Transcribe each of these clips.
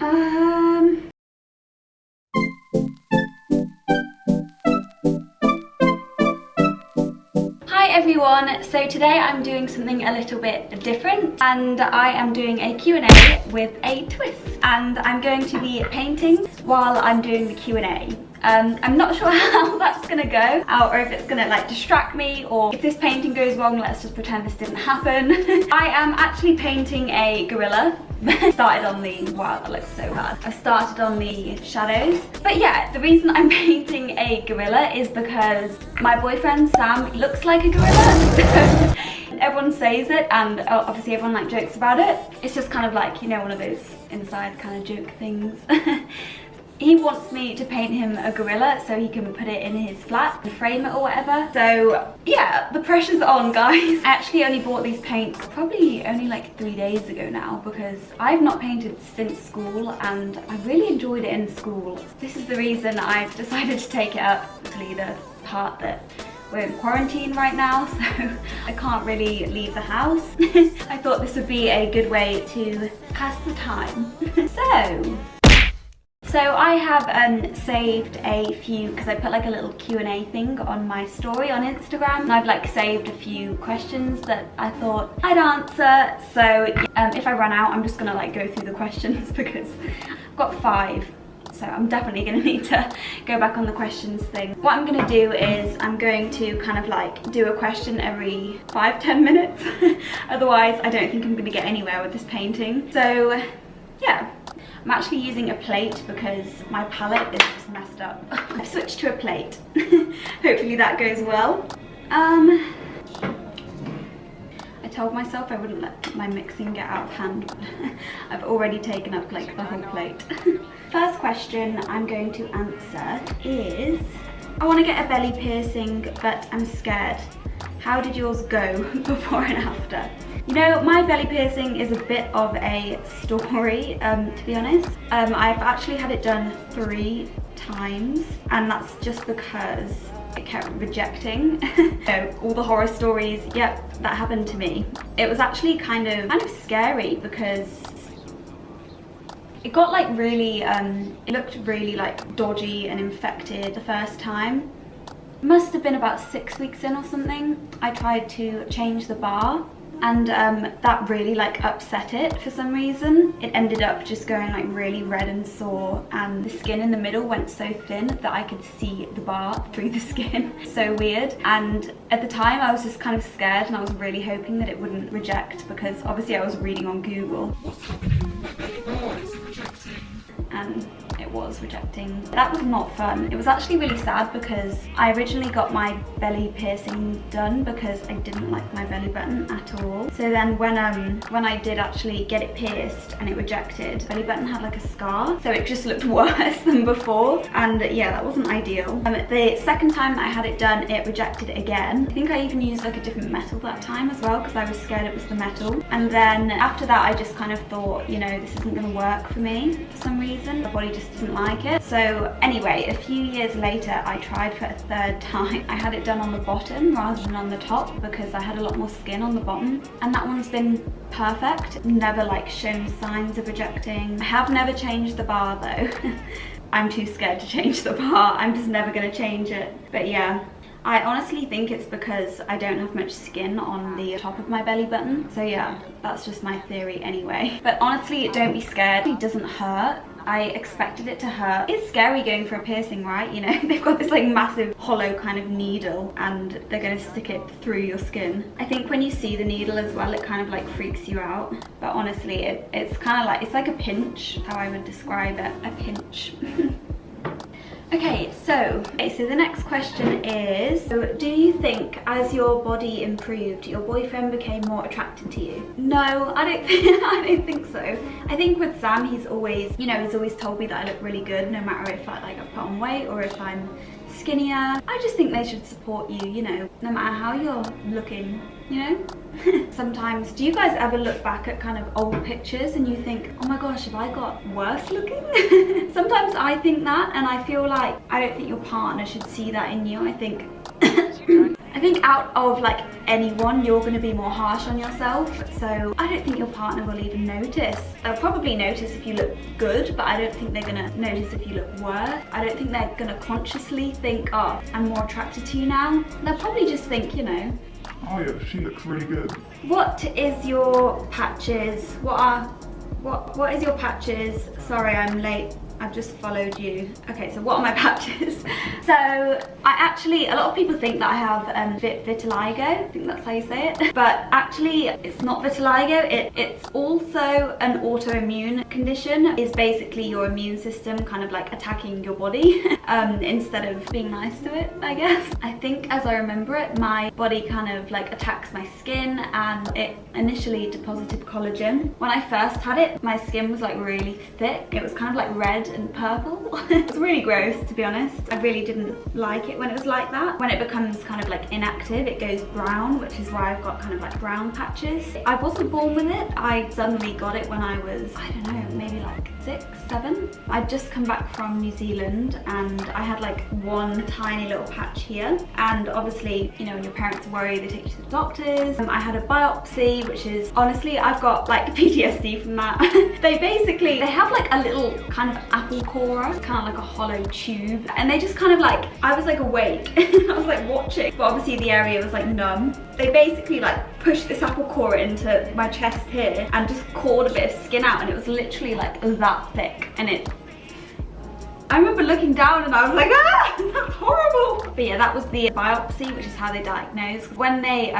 Hi everyone, so today I'm doing something a little bit different and I am doing a Q&A with a twist, and I'm going to be painting while I'm doing the Q&A. I'm not sure how that's gonna go, or if it's gonna like distract me, or if this painting goes wrong, let's just pretend this didn't happen. I am actually painting a gorilla. Started on the, wow, that looks so bad. I started on the shadows. But yeah, the reason I'm painting a gorilla is because my boyfriend Sam looks like a gorilla. Everyone says it, and obviously everyone like jokes about it. It's just kind of like, you know, one of those inside kind of joke things. He wants me to paint him a gorilla so he can put it in his flat and frame it or whatever. So yeah, the pressure's on, guys. I actually only bought these paints probably only like 3 days ago now, because I've not painted since school and I really enjoyed it in school. This is the reason I've decided to take it up, actually the part that we're in quarantine right now, so I can't really leave the house. I thought this would be a good way to pass the time. So I have saved a few, because I put like a little Q&A thing on my story on Instagram, and I've like saved a few questions that I thought I'd answer. So if I run out, I'm just gonna like go through the questions because I've got 5. So I'm definitely gonna need to go back on the questions thing. What I'm gonna do is I'm going to kind of like do a question every 5-10 minutes. Otherwise, I don't think I'm gonna get anywhere with this painting. So yeah. I'm actually using a plate because my palette is just messed up. I've switched to a plate. Hopefully that goes well. I told myself I wouldn't let my mixing get out of hand, but I've already taken up like the whole plate. First question I'm going to answer is, I want to get a belly piercing, but I'm scared. How did yours go before and after? You know, my belly piercing is a bit of a story, to be honest. I've actually had it done 3 times, and that's just because it kept rejecting. So all the horror stories, yep, that happened to me. It was actually kind of scary because it got like really, it looked really like dodgy and infected the first time. Must have been about 6 weeks in or something. I tried to change the bar, and that really like upset it for some reason. It ended up just going like really red and sore, and the skin in the middle went so thin that I could see the bar through the skin. So weird. And at the time I was just kind of scared, and I was really hoping that it wouldn't reject, because obviously I was reading on Google and it was rejecting. That was not fun. It was actually really sad because I originally got my belly piercing done because I didn't like my belly button at all. So then when I did actually get it pierced and it rejected, belly button had like a scar, so it just looked worse than before, and yeah, that wasn't ideal. The second time I had it done, it rejected again. I think I even used like a different metal that time as well, because I was scared it was the metal. And then after that I just kind of thought, you know, this isn't going to work for me for some reason. My body just didn't like it. So anyway, a few years later I tried for a 3rd time. I had it done on the bottom rather than on the top because I had a lot more skin on the bottom, and that one's been perfect. Never like shown signs of rejecting. I have never changed the bar though. I'm too scared to change the bar. I'm just never gonna change it. But yeah, I honestly think it's because I don't have much skin on the top of my belly button. So yeah, that's just my theory anyway. But honestly, don't be scared. It doesn't hurt. I expected it to hurt. It's scary going for a piercing, right? You know, they've got this like massive hollow kind of needle and they're gonna stick it through your skin. I think when you see the needle as well, it kind of like freaks you out. But honestly, it's kind of like, it's like a pinch, how I would describe it, a pinch. Okay, so the next question is, so do you think as your body improved, your boyfriend became more attracted to you? No, I don't think so. I think with Sam, he's always, you know, he's always told me that I look really good, no matter if I've put on weight or if I'm skinnier. I just think they should support you, you know, no matter how you're looking, you know? Sometimes, do you guys ever look back at kind of old pictures and you think, oh my gosh, have I got worse looking? Sometimes I think that, and I feel like I don't think your partner should see that in you. I I think out of like anyone, you're going to be more harsh on yourself, so I don't think your partner will even notice. They'll probably notice if you look good, but I don't think they're going to notice if you look worse. I don't think they're going to consciously think, oh, I'm more attracted to you now. They'll probably just think, you know, oh yeah, she looks really good. What is your patches? What is your patches? Sorry, I'm late. I've just followed you. Okay, so what are my patches? So a lot of people think that I have vitiligo. I think that's how you say it. But actually, it's not vitiligo. It's also an autoimmune condition. It's basically your immune system kind of like attacking your body instead of being nice to it, I guess. I think as I remember it, my body kind of like attacks my skin, and it initially deposited collagen. When I first had it, my skin was like really thick. It was kind of like red and purple. It's really gross, to be honest. I really didn't like it when it was like that. When it becomes kind of like inactive, it goes brown, which is why I've got kind of like brown patches. I wasn't born with it. I suddenly got it when I was, I don't know, maybe like 6, 7. I'd just come back from New Zealand and I had like one tiny little patch here, and obviously, you know, when your parents worry, they take you to the doctors. I had a biopsy, which is, honestly, I've got like PTSD from that. They have like a little kind of apple core, kind of like a hollow tube, and they just kind of like, I was like awake I was like watching, but obviously the area was like numb. They basically like pushed this apple core into my chest here and just cored a bit of skin out, and it was literally like that thick. And I remember looking down and I was like, ah, that's horrible. But yeah, that was the biopsy, which is how they diagnosed. When they,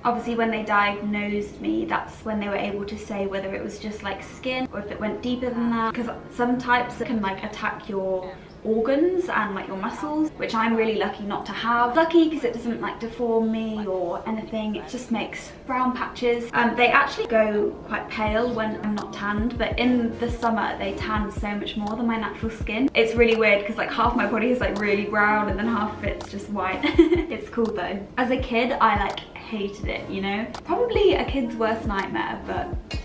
obviously when they diagnosed me, that's when they were able to say whether it was just like skin or if it went deeper than that. Because some types can like attack your organs and like your muscles, which I'm really lucky not to have. Lucky because it doesn't like deform me or anything. It just makes brown patches. They actually go quite pale when I'm not tanned, but in the summer they tan so much more than my natural skin. It's really weird because like half my body is like really brown and then half of it's just white. It's cool though. As a kid, I like hated it, you know? Probably a kid's worst nightmare, but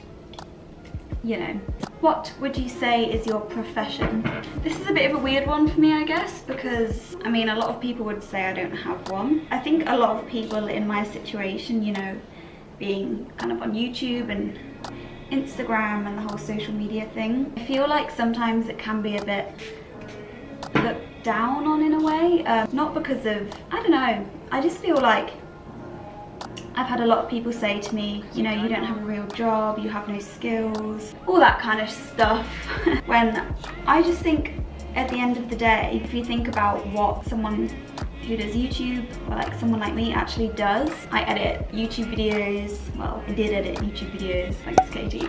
you know. What would you say is your profession? This is a bit of a weird one for me, I guess, because I mean, a lot of people would say I don't have one. I think a lot of people in my situation, you know, being kind of on YouTube and Instagram and the whole social media thing, I feel like sometimes it can be a bit looked down on in a way. Not because of, I don't know, I just feel like I've had a lot of people say to me, you know, you don't have a real job, you have no skills, all that kind of stuff. When I just think at the end of the day, if you think about what someone who does YouTube, or like someone like me, actually does. I edit YouTube videos, well, I did edit YouTube videos, thanks Katie.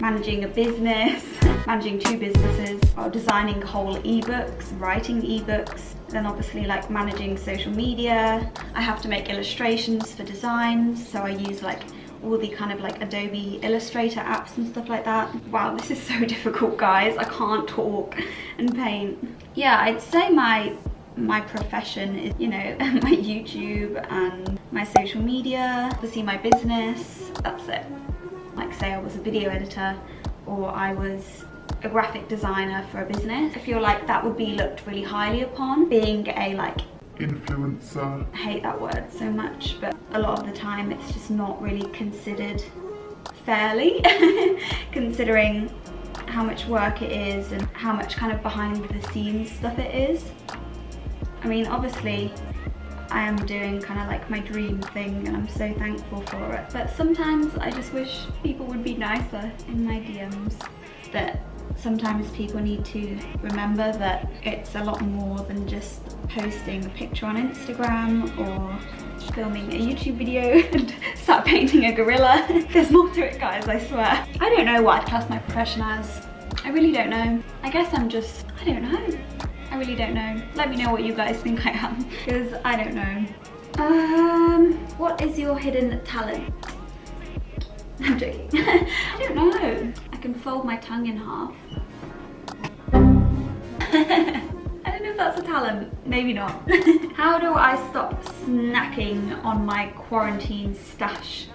Managing a business, managing 2 businesses, or designing whole ebooks, writing ebooks, then obviously like managing social media. I have to make illustrations for designs, so I use like all the kind of like Adobe Illustrator apps and stuff like that. Wow, this is so difficult, guys. I can't talk and paint. Yeah, I'd say my profession is, you know, my YouTube and my social media, obviously my business, that's it. Like say I was a video editor or I was a graphic designer for a business. I feel like that would be looked really highly upon. Being a like influencer. I hate that word so much, but a lot of the time it's just not really considered fairly considering how much work it is and how much kind of behind the scenes stuff it is. I mean, obviously I am doing kind of like my dream thing and I'm so thankful for it, but sometimes I just wish people would be nicer in my DMs. That sometimes people need to remember that it's a lot more than just posting a picture on Instagram or filming a YouTube video and start painting a gorilla. There's more to it, guys, I swear. I don't know what I'd class my profession as. I really don't know. I guess I'm just, I don't know. I really don't know. Let me know what you guys think I am, because I don't know. What is your hidden talent? I'm joking. I don't know. I can fold my tongue in half. I don't know if that's a talent. Maybe not. How do I stop snacking on my quarantine stash?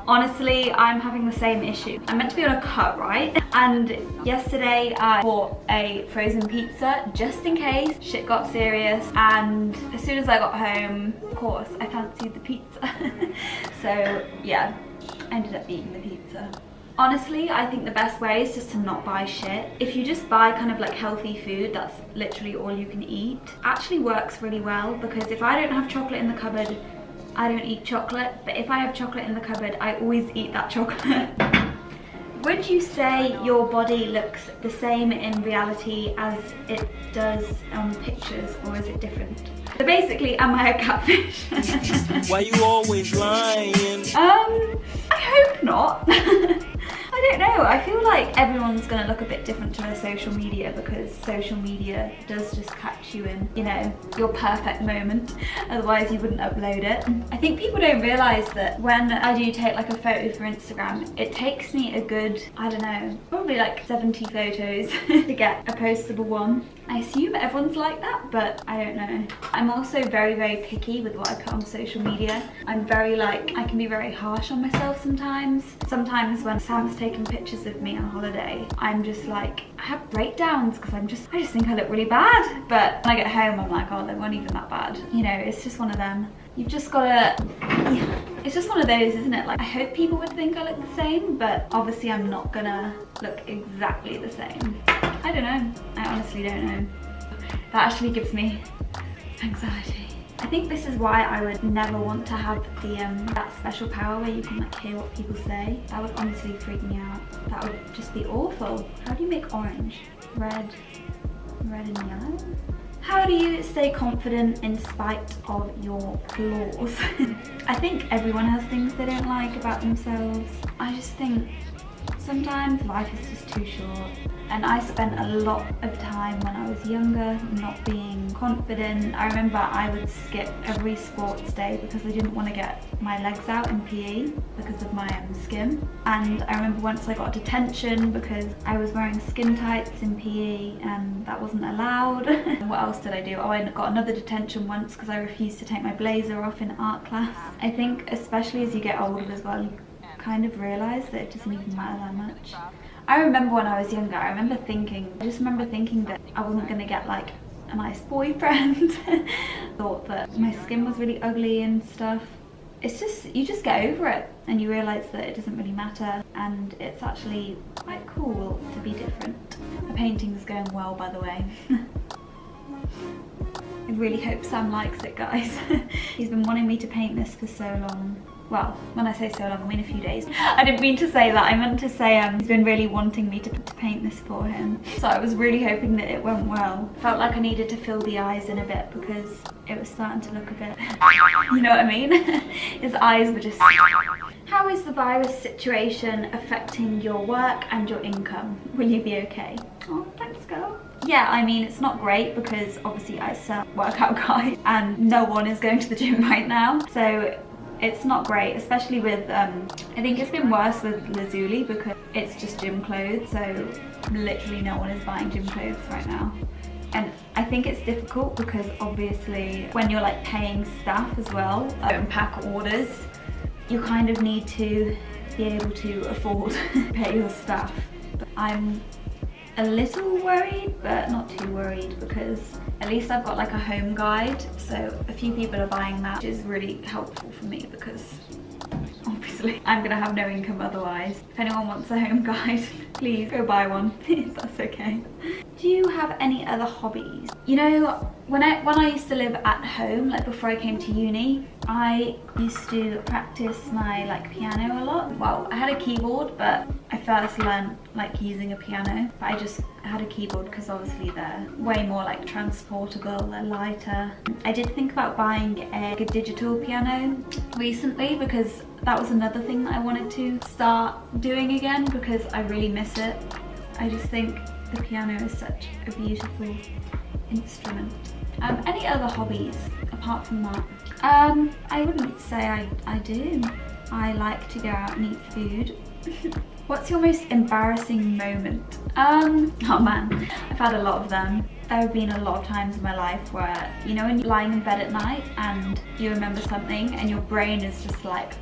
Honestly, I'm having the same issue. I'm meant to be on a cut, right? And yesterday I bought a frozen pizza just in case shit got serious, and as soon as I got home, of course, I fancied the pizza. So yeah, I ended up eating the pizza. Honestly, I think the best way is just to not buy shit. If you just buy kind of like healthy food, that's literally all you can eat. Actually works really well, because if I don't have chocolate in the cupboard, I don't eat chocolate. But if I have chocolate in the cupboard, I always eat that chocolate. Would you say your body looks the same in reality as it does on pictures, or is it different? So basically, am I a catfish? Why you always lying? I hope not. I don't know, I feel like everyone's gonna look a bit different to their social media, because social media does just catch you in, you know, your perfect moment, otherwise you wouldn't upload it. I think people don't realise that when I do take like a photo for Instagram, it takes me a good, I don't know, probably like 70 photos to get a postable one. I assume everyone's like that, but I don't know. I'm also very, very picky with what I put on social media. I'm very like, I can be very harsh on myself sometimes. Sometimes when Sam's taking pictures of me on holiday, I'm just like, I have breakdowns because I just think I look really bad. But when I get home, I'm like, oh, they weren't even that bad. You know, it's just one of them. You've just gotta, yeah, it's just one of those, isn't it? Like, I hope people would think I look the same, but obviously I'm not gonna look exactly the same. I don't know. I honestly don't know. That actually gives me anxiety. I think this is why I would never want to have the that special power where you can like hear what people say. That would honestly freak me out. That would just be awful. How do you make orange? Red and yellow? How do you stay confident in spite of your flaws? I think everyone has things they don't like about themselves. I just think sometimes life is just too short, and I spent a lot of time when I was younger not being confident. I remember I would skip every sports day because I didn't want to get my legs out in PE because of my skin. And I remember once I got detention because I was wearing skin tights in PE and that wasn't allowed. What else did I do? Oh, I got another detention once because I refused to take my blazer off in art class. I think especially as you get older as well, you kind of realise that it doesn't even matter that much. I remember when I was younger, I just remember thinking that I wasn't going to get like a nice boyfriend. Thought that my skin was really ugly and stuff. It's just, you just get over it and you realise that it doesn't really matter, and it's actually quite cool to be different. The painting's going well, by the way. I really hope Sam likes it, guys. He's been wanting me to paint this for so long. Well, when I say so long, I mean a few days. I didn't mean to say that. I meant to say he's been really wanting me to paint this for him. So I was really hoping that it went well. Felt like I needed to fill the eyes in a bit because it was starting to look a bit, you know what I mean? His eyes were just... How is the virus situation affecting your work and your income? Will you be okay? Oh, thanks, girl. Yeah, I mean, it's not great because obviously I sell workout guides and no one is going to the gym right now. So it's not great, especially with, I think it's been worse with Lazuli because it's just gym clothes. So literally no one is buying gym clothes right now. And I think it's difficult because obviously when you're like paying staff as well, and pack orders, you kind of need to be able to afford to pay your staff. But I'm a little worried, but not too worried because at least I've got like a home guide. So a few people are buying that, which is really helpful for me because obviously I'm gonna have no income otherwise. If anyone wants a home guide, please go buy one, if that's okay. Do you have any other hobbies? You know, when I used to live at home, like before I came to uni, I used to practice my like piano a lot. Well, I had a keyboard, but I first learned like using a piano. But I just had a keyboard because obviously they're way more like transportable, they're lighter. I did think about buying a digital piano recently because that was another thing that I wanted to start doing again because I really miss it. I just think the piano is such a beautiful instrument. Any other hobbies apart from that? I wouldn't say I do. I like to go out and eat food. What's your most embarrassing moment? Oh man, I've had a lot of them. There have been a lot of times in my life where, you know, when you're lying in bed at night and you remember something and your brain is just like,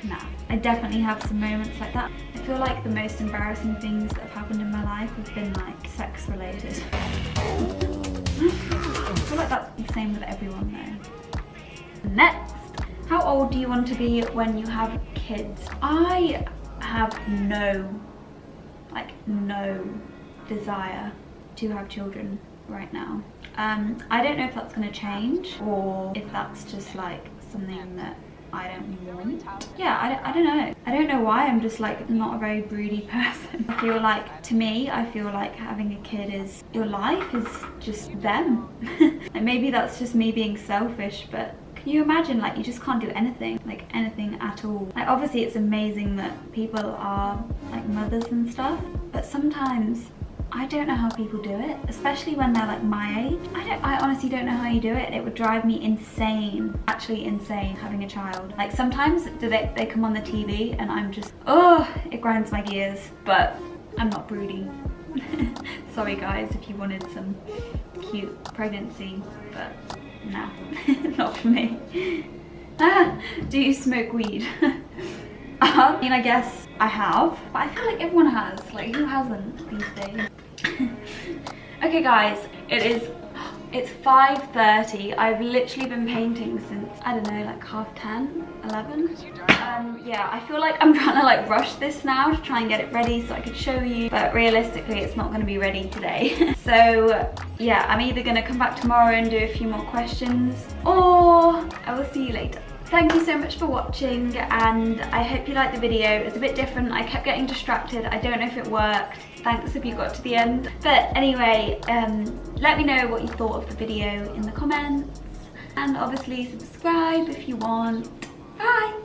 nah, I definitely have some moments like that. I feel like the most embarrassing things that have happened in my life have been like sex related. I feel like that's the same with everyone though. Next, how old do you want to be when you have kids? I have no desire to have children right now. I don't know if that's going to change or if that's just like something that I don't want. Yeah, I don't know. I don't know why. I'm just like not a very broody person. I feel like, to me, I feel like having a kid is, your life is just them. And maybe that's just me being selfish, but can you imagine, like, you just can't do anything, like anything at all. Like, obviously it's amazing that people are like mothers and stuff, but sometimes I don't know how people do it, especially when they're like my age. I honestly don't know how you do it. It would drive me insane, actually insane, having a child. Like sometimes they come on the TV and I'm just, oh, it grinds my gears, but I'm not broody. Sorry guys if you wanted some cute pregnancy, but no, not for me. Do you smoke weed? I mean, I guess I have, but I feel like everyone has. Like, who hasn't these days? Okay guys, it's 5:30. I've literally been painting since, I don't know, like 10:30, 11. Yeah, I feel like I'm trying to like rush this now to try and get it ready so I could show you, but realistically it's not going to be ready today. So yeah, I'm either going to come back tomorrow and do a few more questions, or I will see you later. Thank you so much for watching, and I hope you liked the video. It was a bit different. I kept getting distracted. I don't know if it worked. Thanks if you got to the end. But anyway, let me know what you thought of the video in the comments, and obviously subscribe if you want. Bye!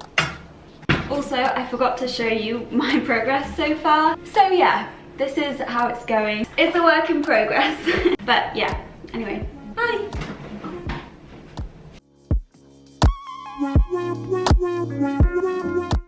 Also, I forgot to show you my progress so far. So yeah, this is how it's going. It's a work in progress. But yeah, anyway, bye!